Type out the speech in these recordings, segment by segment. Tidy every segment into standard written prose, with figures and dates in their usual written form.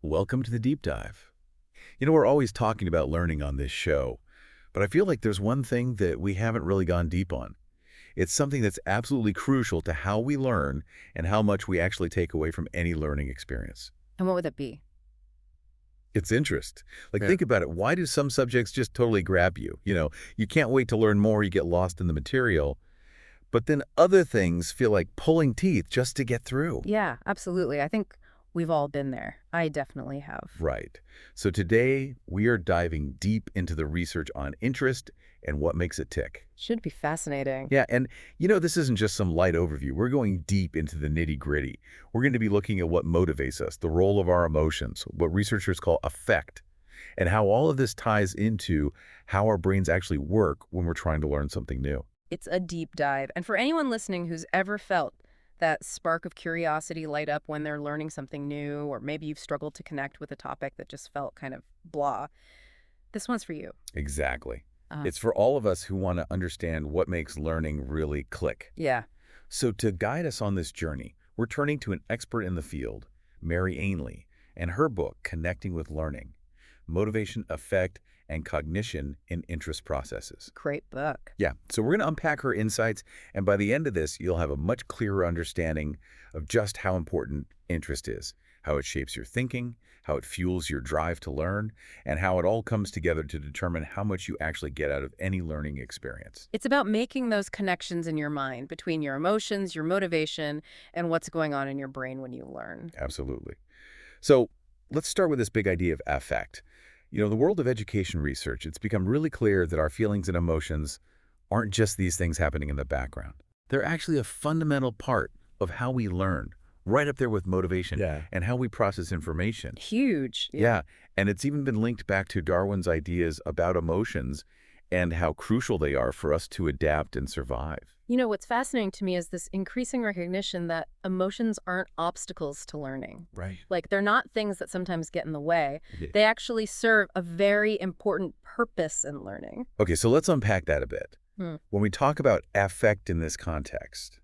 Welcome to the deep dive. We're always talking about learning on this show, but I feel like there's one thing that we haven't really gone deep on. It's something that's absolutely crucial to how we learn and how much we actually take away from any learning experience. And what would that be? It's interest. Like, Yeah. think about it. Why do some subjects just totally grab you? You can't wait to learn more, you get lost in the material, but then other things feel like pulling teeth just to get through. Yeah, absolutely. I think we've all been there. I definitely have. Right. So today we are diving deep into the research on interest and what makes it tick. Should be fascinating. Yeah, and this isn't just some light overview. We're going deep into the nitty-gritty. We're going to be looking at what motivates us, the role of our emotions, what researchers call affect, and how all of this ties into how our brains actually work when we're trying to learn something new. It's a deep dive. And for anyone listening who's ever felt that spark of curiosity light up when they're learning something new, or maybe you've struggled to connect with a topic that just felt kind of blah, this one's for you. Exactly. Uh, It's for all of us who want to understand what makes learning really click. yeah. So to guide us on this journey, we're turning to an expert in the field, Mary Ainley, and her book, Connecting with Learning, Motivation, Affect, and Cognition in Interest Processes. Great book. Yeah, so we're going to unpack her insights, and by the end of this, you'll have a much clearer understanding of just how important interest is, how it shapes your thinking, how it fuels your drive to learn, and how it all comes together to determine how much you actually get out of any learning experience. It's about making those connections in your mind between your emotions, your motivation, and what's going on in your brain when you learn. Absolutely. So let's start with this big idea of affect. The world of education research, it's become really clear that our feelings and emotions aren't just these things happening in the background. They're actually a fundamental part of how we learn, right up there with motivation Yeah. and how we process information. Huge. Yeah, and it's even been linked back to Darwin's ideas about emotions and how crucial they are for us to adapt and survive. You know, what's fascinating to me is this increasing recognition that emotions aren't obstacles to learning. Right. Like, they're not things that sometimes get in the way. Yeah. They actually serve a very important purpose in learning. Okay, so let's unpack that a bit. Hmm. When we talk about affect in this context,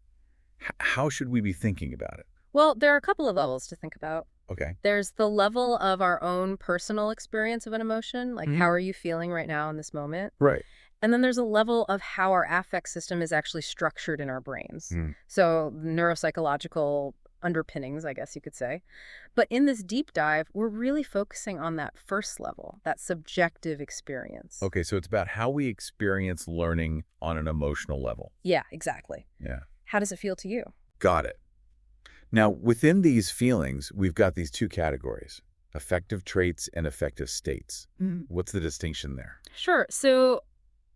how should we be thinking about it? Well, there are a couple of levels to think about. Okay. There's the level of our own personal experience of an emotion, like Mhm. how are you feeling right now in this moment? Right. And then there's a level of how our affect system is actually structured in our brains. Mm. So neuropsychological underpinnings, I guess you could say. But in this deep dive, we're really focusing on that first level, that subjective experience. Okay, so it's about how we experience learning on an emotional level. Yeah, exactly. Yeah. How does it feel to you? Got it. Now, within these feelings, we've got these two categories, affective traits and affective states. What's the distinction there? Sure. So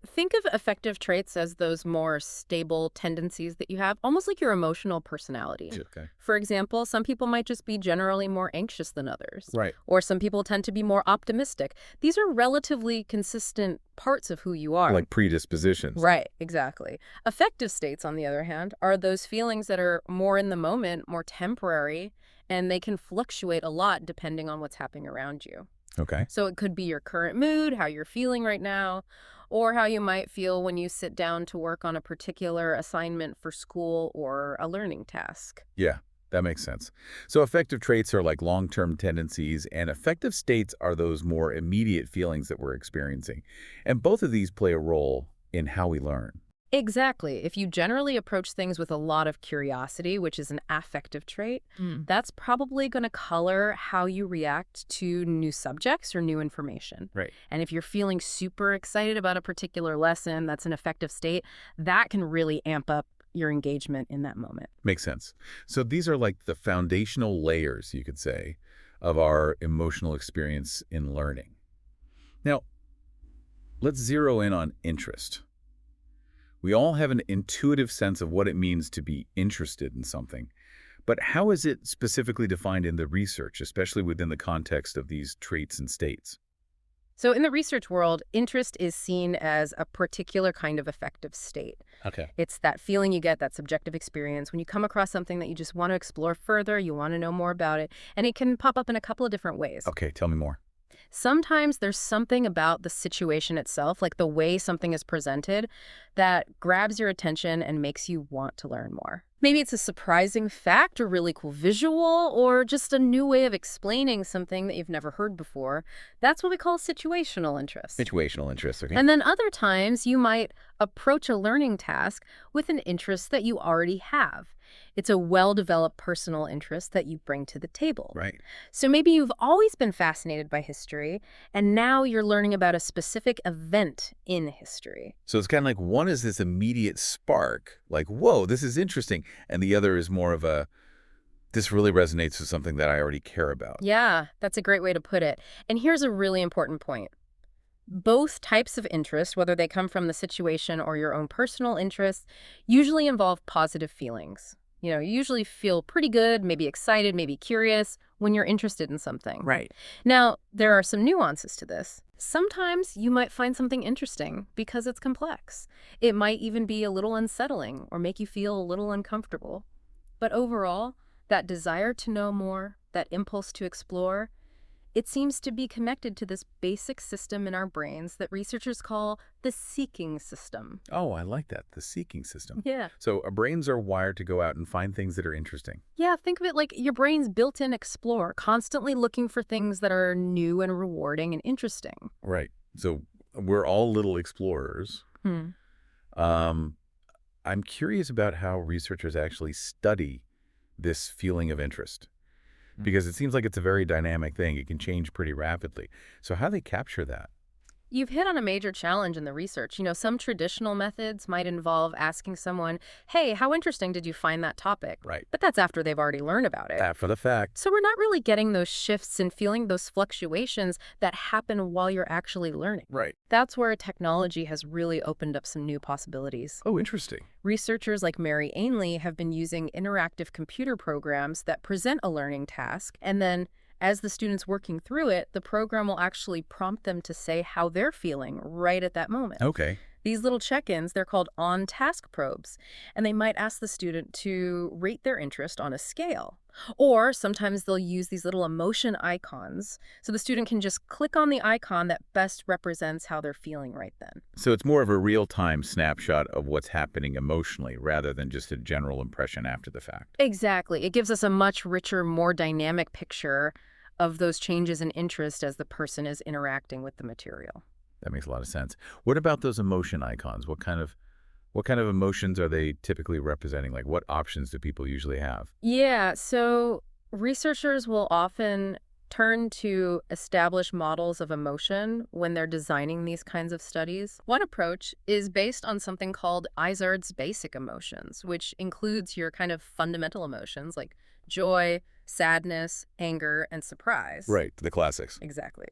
think of affective traits as those more stable tendencies that you have, almost like your emotional personality. Okay. For example, some people might just be generally more anxious than others. Right. Or some people tend to be more optimistic. These are relatively consistent parts of who you are. Like predispositions. Right, exactly. Affective states, on the other hand, are those feelings that are more in the moment, more temporary, and they can fluctuate a lot depending on what's happening around you. Okay. So it could be your current mood, how you're feeling right now, or how you might feel when you sit down to work on a particular assignment for school or a learning task. Yeah, that makes sense. So affective traits are like long-term tendencies, and affective states are those more immediate feelings that we're experiencing. And both of these play a role in how we learn. Exactly. If you generally approach things with a lot of curiosity, which is an affective trait, that's probably going to color how you react to new subjects or new information. Right. And if you're feeling super excited about a particular lesson, that's an affective state, that can really amp up your engagement in that moment. Makes sense. So these are like the foundational layers, you could say, of our emotional experience in learning. Now, let's zero in on interest. We all have an intuitive sense of what it means to be interested in something. But how is it specifically defined in the research, especially within the context of these traits and states? So in the research world, interest is seen as a particular kind of affective state. Okay. It's that feeling you get, that subjective experience, when you come across something that you just want to explore further, you want to know more about it, and it can pop up in a couple of different ways. Okay, tell me more. Sometimes there's something about the situation itself, like the way something is presented, that grabs your attention and makes you want to learn more. Maybe it's a surprising fact, a really cool visual, or just a new way of explaining something that you've never heard before. That's what we call situational interest. Situational interest, okay? And then other times you might approach a learning task with an interest that you already have. It's a well-developed personal interest that you bring to the table. Right. So maybe you've always been fascinated by history, and now you're learning about a specific event in history. So it's kind of like one is this immediate spark, like, whoa, this is interesting. And the other is more of a, this really resonates with something that I already care about. Yeah, that's a great way to put it. And here's a really important point. Both types of interest, whether they come from the situation or your own personal interests, usually involve positive feelings. You usually feel pretty good, maybe excited, maybe curious when you're interested in something. Right. Now, there are some nuances to this. Sometimes you might find something interesting because it's complex. It might even be a little unsettling or make you feel a little uncomfortable. But overall, that desire to know more, that impulse to explore, it seems to be connected to this basic system in our brains that researchers call the seeking system. Oh, I like that. The seeking system. Yeah. So our brains are wired to go out and find things that are interesting. Yeah, think of it like your brain's built-in explorer, constantly looking for things that are new and rewarding and interesting. Right. So we're all little explorers. Hmm. I'm curious about how researchers actually study this feeling of interest, because it seems like it's a very dynamic thing. It can change pretty rapidly. So how do they capture that? You've hit on a major challenge in the research. Some traditional methods might involve asking someone, hey, how interesting did you find that topic? Right. But that's after they've already learned about it. After the fact. So we're not really getting those shifts and feeling those fluctuations that happen while you're actually learning. Right. That's where technology has really opened up some new possibilities. Oh, interesting. Researchers like Mary Ainley have been using interactive computer programs that present a learning task, and then as the student's working through it, the program will actually prompt them to say how they're feeling right at that moment. Okay. These little check-ins, they're called on-task probes, and they might ask the student to rate their interest on a scale. Or sometimes they'll use these little emotion icons, so the student can just click on the icon that best represents how they're feeling right then. So it's more of a real-time snapshot of what's happening emotionally rather than just a general impression after the fact. Exactly. It gives us a much richer, more dynamic picture of those changes in interest as the person is interacting with the material. That makes a lot of sense. What about those emotion icons? What kind of emotions are they typically representing? Like, what options do people usually have? Yeah, so researchers will often turn to established models of emotion when they're designing these kinds of studies. One approach is based on something called Izard's basic emotions, which includes your kind of fundamental emotions like joy, sadness, anger, and surprise. Right, the classics. Exactly.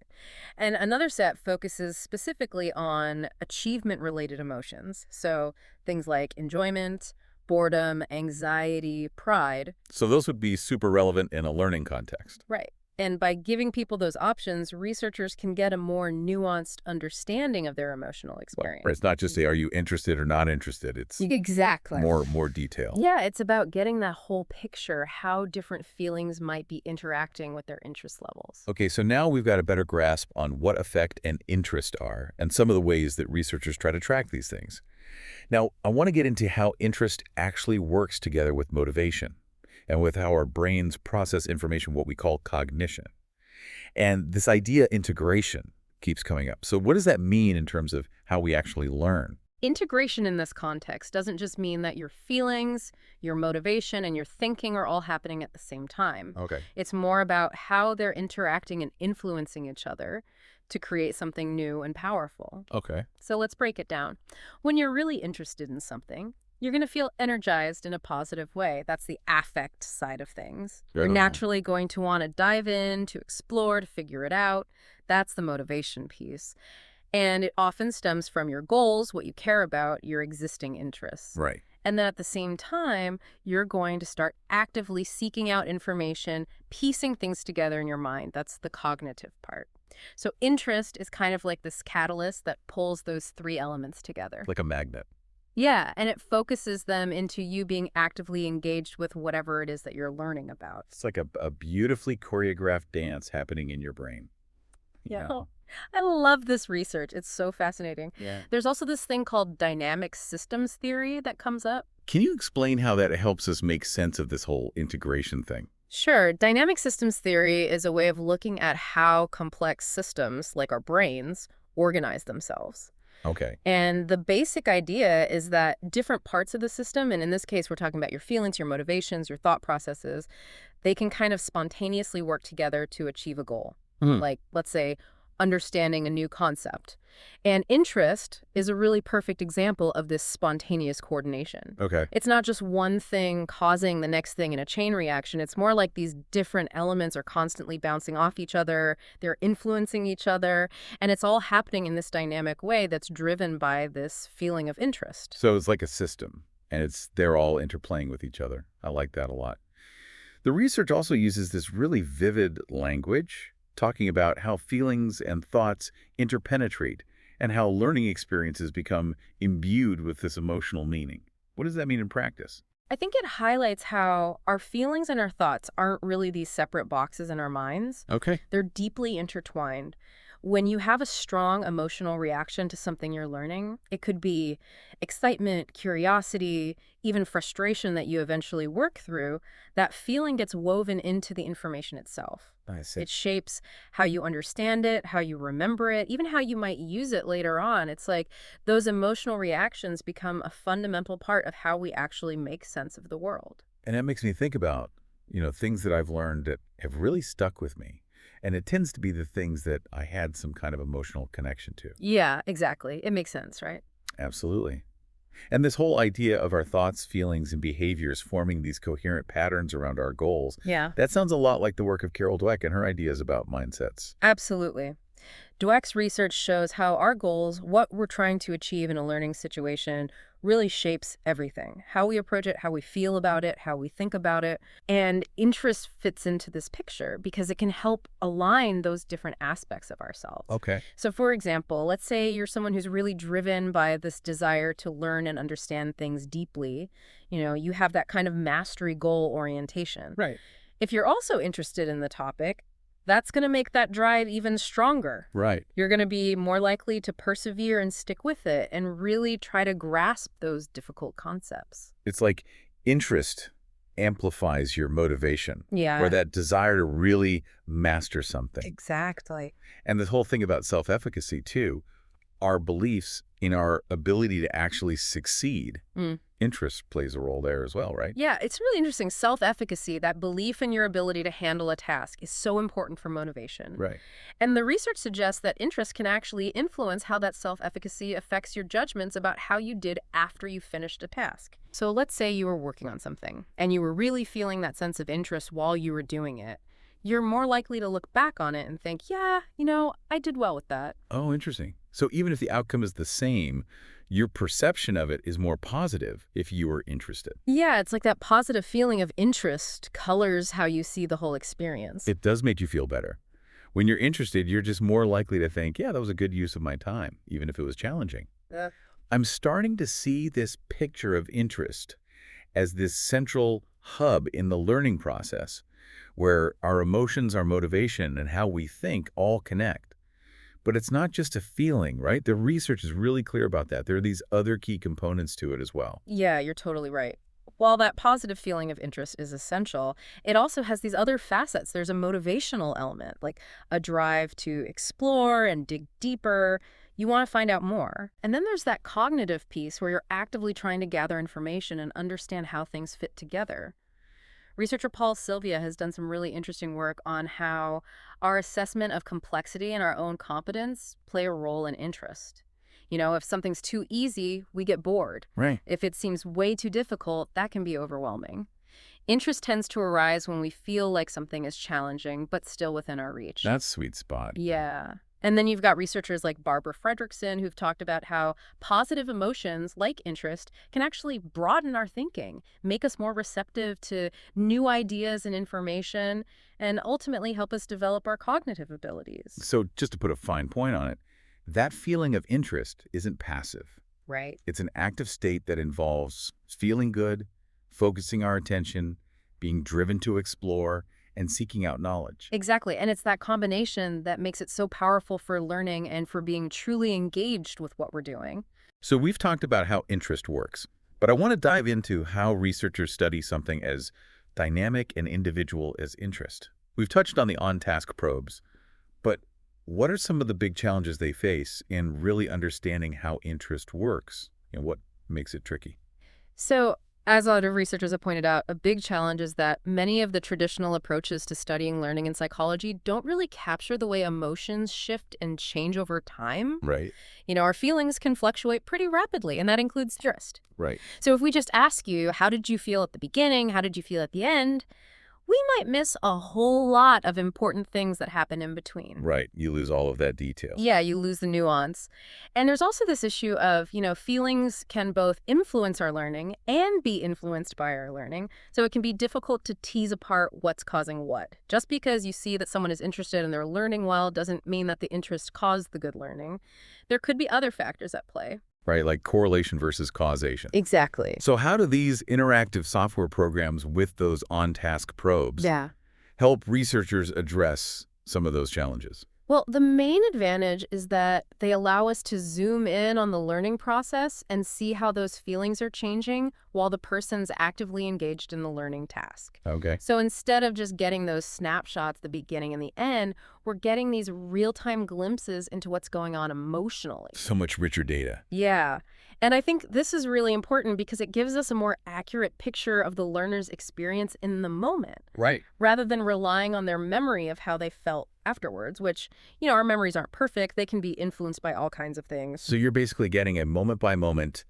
And another set focuses specifically on achievement-related emotions. So things like enjoyment, boredom, anxiety, pride. So those would be super relevant in a learning context. Right. And by giving people those options, researchers can get a more nuanced understanding of their emotional experience. Right. It's not just say, are you interested or not interested? It's Exactly. more detail. Yeah, it's about getting that whole picture, how different feelings might be interacting with their interest levels. Okay, so now we've got a better grasp on what affect and interest are and some of the ways that researchers try to track these things. Now, I want to get into how interest actually works together with motivation and with how our brains process information, what we call cognition. And this idea integration keeps coming up. So what does that mean in terms of how we actually learn? Integration in this context doesn't just mean that your feelings, your motivation, and your thinking are all happening at the same time. Okay. It's more about how they're interacting and influencing each other to create something new and powerful. Okay. So let's break it down. When you're really interested in something, you're going to feel energized in a positive way. That's the affect side of things. You're naturally going to want to dive in, to explore, to figure it out. That's the motivation piece. And it often stems from your goals, what you care about, your existing interests. Right. And then at the same time, you're going to start actively seeking out information, piecing things together in your mind. That's the cognitive part. So interest is kind of like this catalyst that pulls those three elements together. Like a magnet. Yeah, and it focuses them into you being actively engaged with whatever it is that you're learning about. It's like a beautifully choreographed dance happening in your brain. Yeah. I love this research. It's so fascinating. Yeah. There's also this thing called dynamic systems theory that comes up. Can you explain how that helps us make sense of this whole integration thing? Sure, dynamic systems theory is a way of looking at how complex systems, like our brains, organize themselves. Okay. And the basic idea is that different parts of the system, and in this case, we're talking about your feelings, your motivations, your thought processes, they can kind of spontaneously work together to achieve a goal. Hmm. Like, let's say, understanding a new concept. And interest is a really perfect example of this spontaneous coordination. Okay. It's not just one thing causing the next thing in a chain reaction. It's more like these different elements are constantly bouncing off each other. They're influencing each other. And it's all happening in this dynamic way that's driven by this feeling of interest. So it's like a system, and they're all interplaying with each other. I like that a lot. The research also uses this really vivid language, talking about how feelings and thoughts interpenetrate and how learning experiences become imbued with this emotional meaning. What does that mean in practice? I think it highlights how our feelings and our thoughts aren't really these separate boxes in our minds. Okay. They're deeply intertwined. When you have a strong emotional reaction to something you're learning, it could be excitement, curiosity, even frustration that you eventually work through. That feeling gets woven into the information itself. I see. It shapes how you understand it, how you remember it, even how you might use it later on. It's like those emotional reactions become a fundamental part of how we actually make sense of the world. And that makes me think about, things that I've learned that have really stuck with me. And it tends to be the things that I had some kind of emotional connection to. Yeah, exactly. It makes sense, right? Absolutely. And this whole idea of our thoughts, feelings, and behaviors forming these coherent patterns around our goals, Yeah, that sounds a lot like the work of Carol Dweck and her ideas about mindsets. absolutely. Dweck's research shows how our goals, what we're trying to achieve in a learning situation, really shapes everything. How we approach it, how we feel about it, how we think about it. And interest fits into this picture because it can help align those different aspects of ourselves. Okay. So for example, let's say you're someone who's really driven by this desire to learn and understand things deeply. You have that kind of mastery goal orientation. Right. If you're also interested in the topic, that's going to make that drive even stronger. Right. You're going to be more likely to persevere and stick with it and really try to grasp those difficult concepts. It's like interest amplifies your motivation Yeah, or that desire to really master something. exactly. And this whole thing about self-efficacy, too, our beliefs in our ability to actually succeed, Mm. interest plays a role there as well, right? Yeah, it's really interesting. Self-efficacy, that belief in your ability to handle a task, is so important for motivation. Right. And the research suggests that interest can actually influence how that self-efficacy affects your judgments about how you did after you finished a task. So let's say you were working on something and you were really feeling that sense of interest while you were doing it. You're more likely to look back on it and think, yeah, I did well with that. Oh, interesting. So even if the outcome is the same, your perception of it is more positive if you were interested. Yeah, it's like that positive feeling of interest colors how you see the whole experience. It does make you feel better. When you're interested, you're just more likely to think, yeah, that was a good use of my time, even if it was challenging. Uh, I'm starting to see this picture of interest as this central hub in the learning process where our emotions, our motivation, and how we think all connect. But it's not just a feeling, right? The research is really clear about that. There are these other key components to it as well. Yeah, you're totally right. While that positive feeling of interest is essential, it also has these other facets. There's a motivational element, like a drive to explore and dig deeper. You want to find out more. And then there's that cognitive piece where you're actively trying to gather information and understand how things fit together. Researcher Paul Sylvia has done some really interesting work on how our assessment of complexity and our own competence play a role in interest. If something's too easy, we get bored. Right. If it seems way too difficult, that can be overwhelming. Interest tends to arise when we feel like something is challenging, but still within our reach. That's sweet spot. Yeah. And then you've got researchers like Barbara Fredrickson who've talked about how positive emotions, like interest, can actually broaden our thinking, make us more receptive to new ideas and information, and ultimately help us develop our cognitive abilities. So just to put a fine point on it, that feeling of interest isn't passive. Right. It's an active state that involves feeling good, focusing our attention, being driven to explore, and seeking out knowledge. Exactly. And it's that combination that makes it so powerful for learning and for being truly engaged with what we're doing. So we've talked about how interest works, But I want to dive into how researchers study something as dynamic and individual as interest. We've touched on the on-task probes, but what are some of the big challenges they face in really understanding how interest works and what makes it tricky? So, as a lot of researchers have pointed out, a big challenge is that many of the traditional approaches to studying learning in psychology don't really capture the way emotions shift and change over time. Right, Our feelings can fluctuate pretty rapidly, and that includes interest. right. So if we just ask you, how did you feel at the beginning? How did you feel at the end? We might miss a whole lot of important things that happen in between. Right, you lose all of that detail. Yeah, you lose the nuance. And there's also this issue of, feelings can both influence our learning and be influenced by our learning. So it can be difficult to tease apart what's causing what. Just because you see that someone is interested and they're learning well doesn't mean that the interest caused the good learning. There could be other factors at play. Right, like correlation versus causation. Exactly. So how do these interactive software programs with those on-task probes Yeah. help researchers address some of those challenges? Well, the main advantage is that they allow us to zoom in on the learning process and see how those feelings are changing while the person's actively engaged in the learning task. Okay. So instead of just getting those snapshots, the beginning and the end, we're getting these real-time glimpses into what's going on emotionally. So much richer data. Yeah. And I think this is really important because it gives us a more accurate picture of the learner's experience in the moment, Right. rather than relying on their memory of how they felt afterwards, which, our memories aren't perfect. They can be influenced by all kinds of things. So you're basically getting a moment-by-moment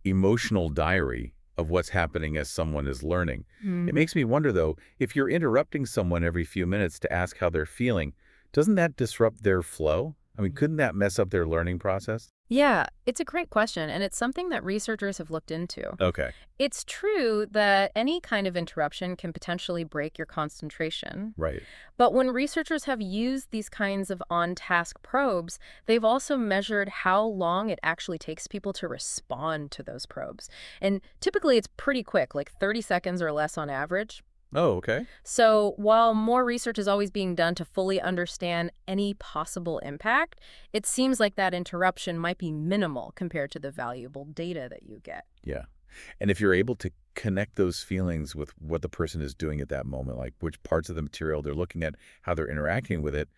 emotional diary of what's happening as someone is learning. It makes me wonder, though, if you're interrupting someone every few minutes to ask how they're feeling, doesn't that disrupt their flow? I mean, couldn't that mess up their learning process? Yeah, it's a great question, and it's something that researchers have looked into. Okay. It's true that any kind of interruption can potentially break your concentration. Right. But when researchers have used these kinds of on-task probes, they've also measured how long it actually takes people to respond to those probes. And typically it's pretty quick, like 30 seconds or less on average. Oh, okay. So while more research is always being done to fully understand any possible impact, it seems like that interruption might be minimal compared to the valuable data that you get. Yeah. And if you're able to connect those feelings with what the person is doing at that moment, like which parts of the material they're looking at, how they're interacting with it,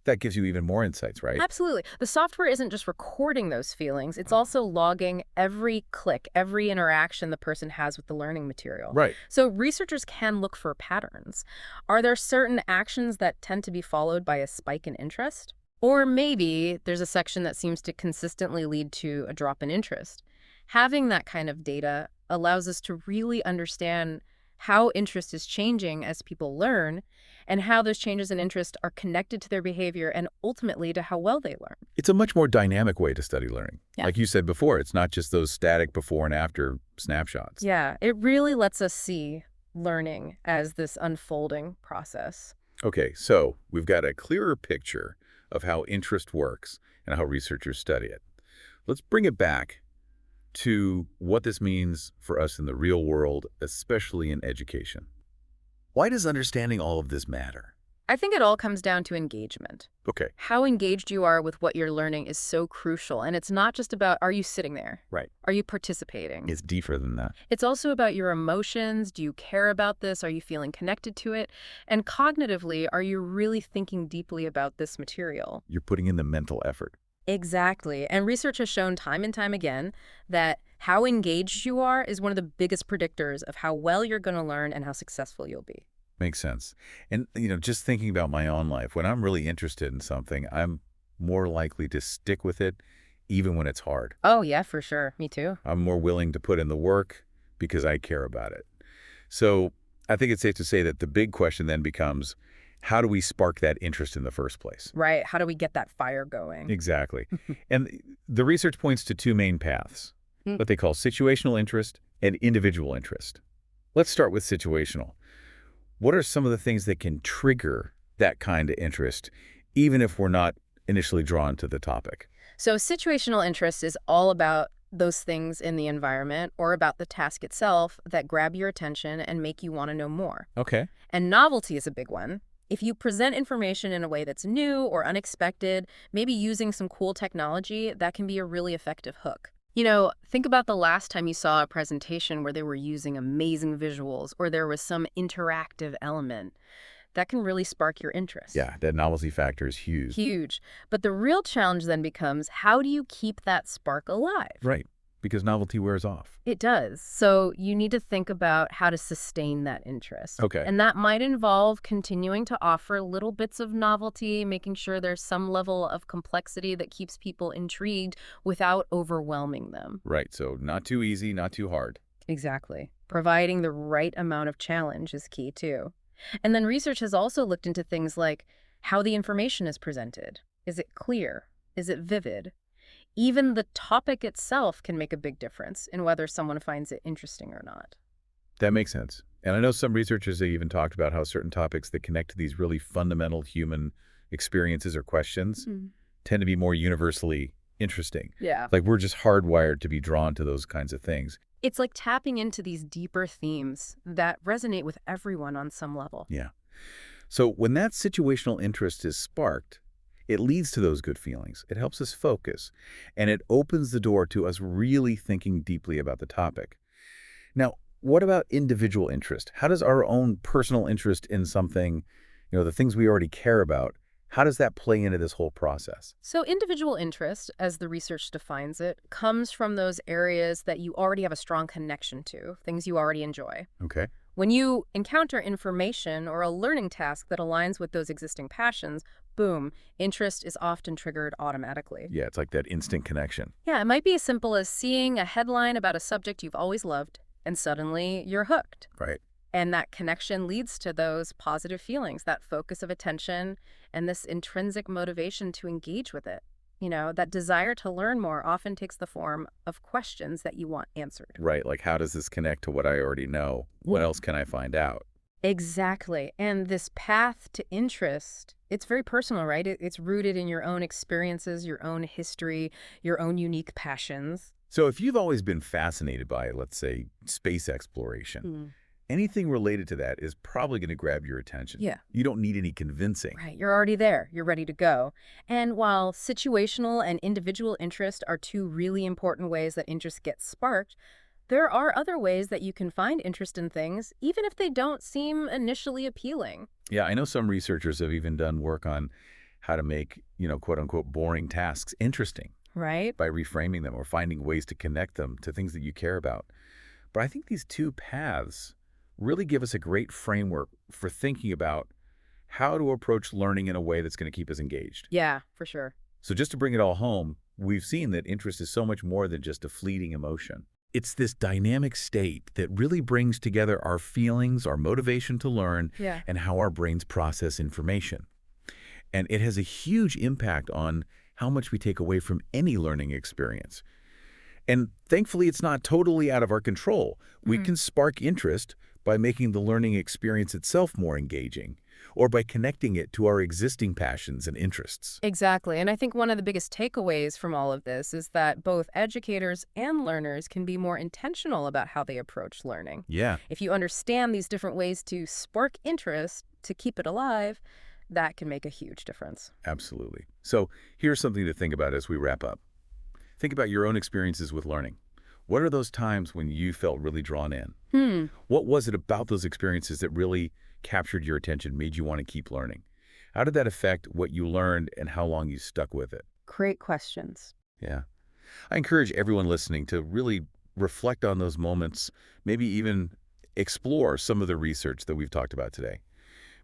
that gives you even more insights, right? Absolutely. The software isn't just recording those feelings, it's also logging every click, every interaction the person has with the learning material. Right. So researchers can look for patterns. Are there certain actions that tend to be followed by a spike in interest? Or maybe there's a section that seems to consistently lead to a drop in interest. Having that kind of data allows us to really understand how interest is changing as people learn, and how those changes in interest are connected to their behavior and ultimately to how well they learn. It's a much more dynamic way to study learning. Yeah. Like you said before, it's not just those static before and after snapshots. Yeah, it really lets us see learning as this unfolding process. Okay, so we've got a clearer picture of how interest works and how researchers study it. Let's bring it back to what this means for us in the real world, especially in education. Why does understanding all of this matter? I think it all comes down to engagement. Okay. How engaged you are with what you're learning is so crucial. And it's not just about, are you sitting there? Right. Are you participating? It's deeper than that. It's also about your emotions. Do you care about this? Are you feeling connected to it? And cognitively, are you really thinking deeply about this material? You're putting in the mental effort. Exactly. And research has shown time and time again that how engaged you are is one of the biggest predictors of how well you're going to learn and how successful you'll be. Makes sense. And, just thinking about my own life, when I'm really interested in something, I'm more likely to stick with it, even when it's hard. Oh, yeah, for sure. Me too. I'm more willing to put in the work because I care about it. So I think it's safe to say that the big question then becomes, how do we spark that interest in the first place? Right. How do we get that fire going? Exactly. And the research points to two main paths, Hmm. what they call situational interest and individual interest. Let's start with situational. What are some of the things that can trigger that kind of interest, even if we're not initially drawn to the topic? So situational interest is all about those things in the environment or about the task itself that grab your attention and make you want to know more. Okay. And novelty is a big one. If you present information in a way that's new or unexpected, maybe using some cool technology, that can be a really effective hook. Think about the last time you saw a presentation where they were using amazing visuals or there was some interactive element. That can really spark your interest. Yeah, that novelty factor is huge. Huge. But the real challenge then becomes, how do you keep that spark alive? Right, because novelty wears off. It does. So you need to think about how to sustain that interest. Okay. And that might involve continuing to offer little bits of novelty, making sure there's some level of complexity that keeps people intrigued without overwhelming them. Right, so not too easy, not too hard. Exactly. Providing the right amount of challenge is key too. And then research has also looked into things like how the information is presented. Is it clear? Is it vivid? Even the topic itself can make a big difference in whether someone finds it interesting or not. That makes sense. And I know some researchers have even talked about how certain topics that connect to these really fundamental human experiences or questions tend to be more universally interesting. Yeah. Like we're just hardwired to be drawn to those kinds of things. It's like tapping into these deeper themes that resonate with everyone on some level. Yeah. So when that situational interest is sparked, it leads to those good feelings. It helps us focus, and it opens the door to us really thinking deeply about the topic. Now, what about individual interest? How does our own personal interest in something, the things we already care about, how does that play into this whole process? So individual interest, as the research defines it, comes from those areas that you already have a strong connection to, things you already enjoy. Okay. When you encounter information or a learning task that aligns with those existing passions, boom, interest is often triggered automatically. Yeah, it's like that instant connection. Yeah, it might be as simple as seeing a headline about a subject you've always loved, and suddenly you're hooked. Right. And that connection leads to those positive feelings, that focus of attention, and this intrinsic motivation to engage with it. That desire to learn more often takes the form of questions that you want answered. Right, like how does this connect to what I already know? What else can I find out? Exactly. And this path to interest, it's very personal, right? It's rooted in your own experiences, your own history, your own unique passions. So if you've always been fascinated by, let's say, space exploration, anything related to that is probably going to grab your attention. Yeah. You don't need any convincing. Right. You're already there. You're ready to go. And while situational and individual interest are two really important ways that interest gets sparked, there are other ways that you can find interest in things, even if they don't seem initially appealing. Yeah, I know some researchers have even done work on how to make, quote unquote, boring tasks interesting Right? by reframing them or finding ways to connect them to things that you care about. But I think these two paths really give us a great framework for thinking about how to approach learning in a way that's going to keep us engaged. Yeah, for sure. So just to bring it all home, we've seen that interest is so much more than just a fleeting emotion. It's this dynamic state that really brings together our feelings, our motivation to learn, Yeah. and how our brains process information. And it has a huge impact on how much we take away from any learning experience. And thankfully, it's not totally out of our control. We can spark interest by making the learning experience itself more engaging, or by connecting it to our existing passions and interests. Exactly. And I think one of the biggest takeaways from all of this is that both educators and learners can be more intentional about how they approach learning. Yeah, If you understand these different ways to spark interest, to keep it alive, that can make a huge difference. absolutely. So here's something to think about as we wrap up. Think about your own experiences with learning. What are those times when you felt really drawn in? What was it about those experiences that really captured your attention, made you want to keep learning? How did that affect what you learned and how long you stuck with it? Great questions. Yeah. I encourage everyone listening to really reflect on those moments, maybe even explore some of the research that we've talked about today.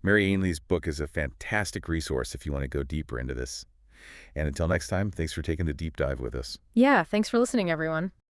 Mary Ainley's book is a fantastic resource if you want to go deeper into this. And until next time, thanks for taking the deep dive with us. Yeah, thanks for listening, everyone.